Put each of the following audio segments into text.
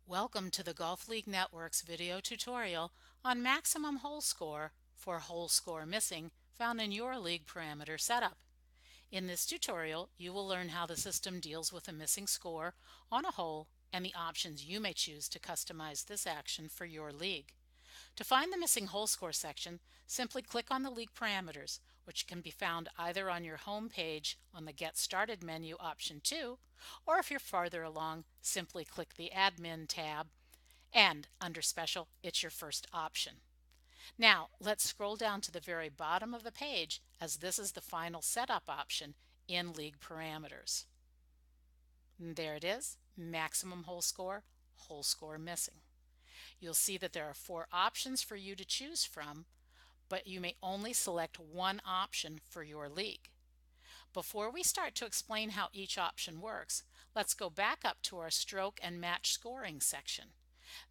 Welcome to the Golf League Network's video tutorial on maximum hole score for hole score missing found in your league parameter setup. In this tutorial, you will learn how the system deals with a missing score on a hole and the options you may choose to customize this action for your league. To find the missing hole score section, simply click on the league parameters, which can be found either on your home page on the Get Started menu option 2, or if you're farther along, simply click the Admin tab, and under Special, it's your first option. Now, let's scroll down to the very bottom of the page, as this is the final setup option in League Parameters. And there it is, maximum hole score missing. You'll see that there are 4 options for you to choose from, but you may only select one option for your league. Before we start to explain how each option works, let's go back up to our stroke and match scoring section.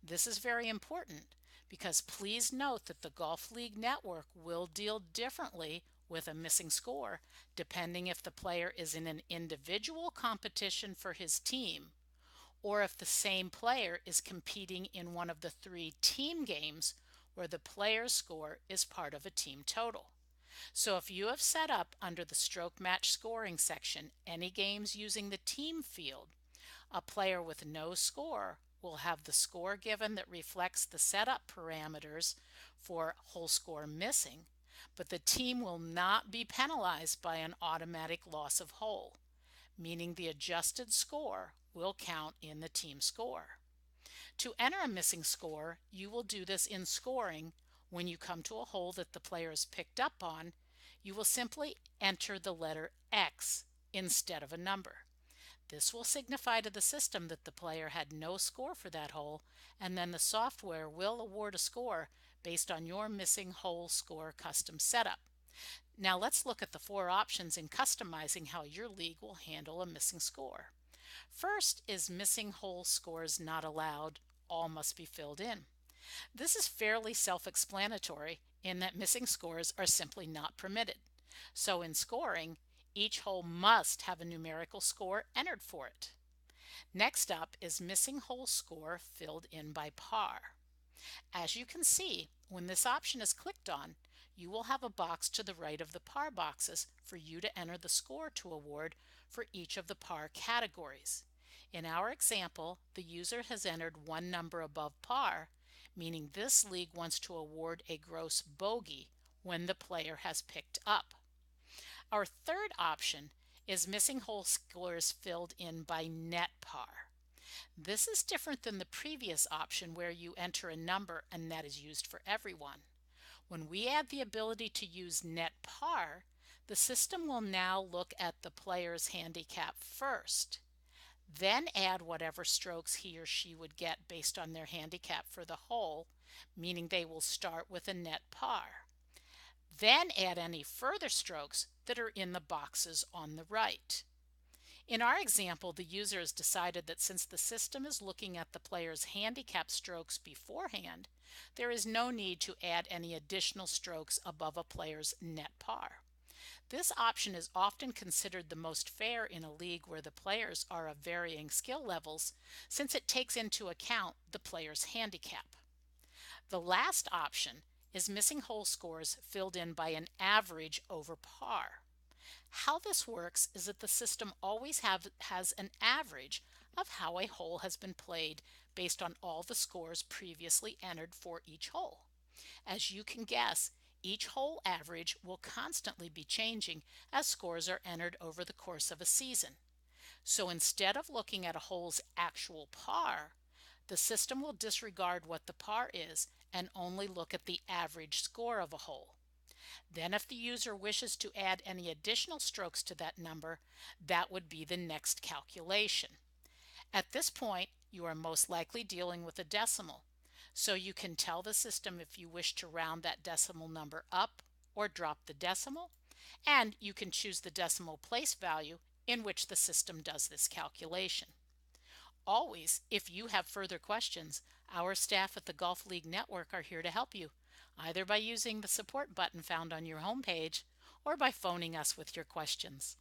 This is very important because please note that the Golf League Network will deal differently with a missing score depending if the player is in an individual competition for his team or if the same player is competing in one of the 3 team games where the player's score is part of a team total. So if you have set up under the stroke match scoring section any games using the team field, a player with no score will have the score given that reflects the setup parameters for hole score missing, but the team will not be penalized by an automatic loss of hole, meaning the adjusted score will count in the team score. To enter a missing score, you will do this in scoring. When you come to a hole that the player has picked up on, you will simply enter the letter X instead of a number. This will signify to the system that the player had no score for that hole, and then the software will award a score based on your missing hole score custom setup. Now let's look at the 4 options in customizing how your league will handle a missing score. First is missing hole scores not allowed, all must be filled in. This is fairly self-explanatory in that missing scores are simply not permitted. So in scoring, each hole must have a numerical score entered for it. Next up is missing hole score filled in by par. As you can see, when this option is clicked on, you will have a box to the right of the par boxes for you to enter the score to award for each of the par categories. In our example, the user has entered one number above par, meaning this league wants to award a gross bogey when the player has picked up. Our third option is missing hole scores filled in by net par. This is different than the previous option where you enter a number and that is used for everyone. When we add the ability to use net par, the system will now look at the player's handicap first, then add whatever strokes he or she would get based on their handicap for the hole, meaning they will start with a net par. Then add any further strokes that are in the boxes on the right. In our example, the user has decided that since the system is looking at the player's handicap strokes beforehand, there is no need to add any additional strokes above a player's net par. This option is often considered the most fair in a league where the players are of varying skill levels, since it takes into account the player's handicap. The last option is missing hole scores filled in by an average over par. How this works is that the system always has an average of how a hole has been played based on all the scores previously entered for each hole. As you can guess, each hole average will constantly be changing as scores are entered over the course of a season. So instead of looking at a hole's actual par, the system will disregard what the par is and only look at the average score of a hole. Then if the user wishes to add any additional strokes to that number, that would be the next calculation. At this point, you are most likely dealing with a decimal, so you can tell the system if you wish to round that decimal number up or drop the decimal, and you can choose the decimal place value in which the system does this calculation. Always, if you have further questions, our staff at the Golf League Network are here to help you, either by using the support button found on your homepage or by phoning us with your questions.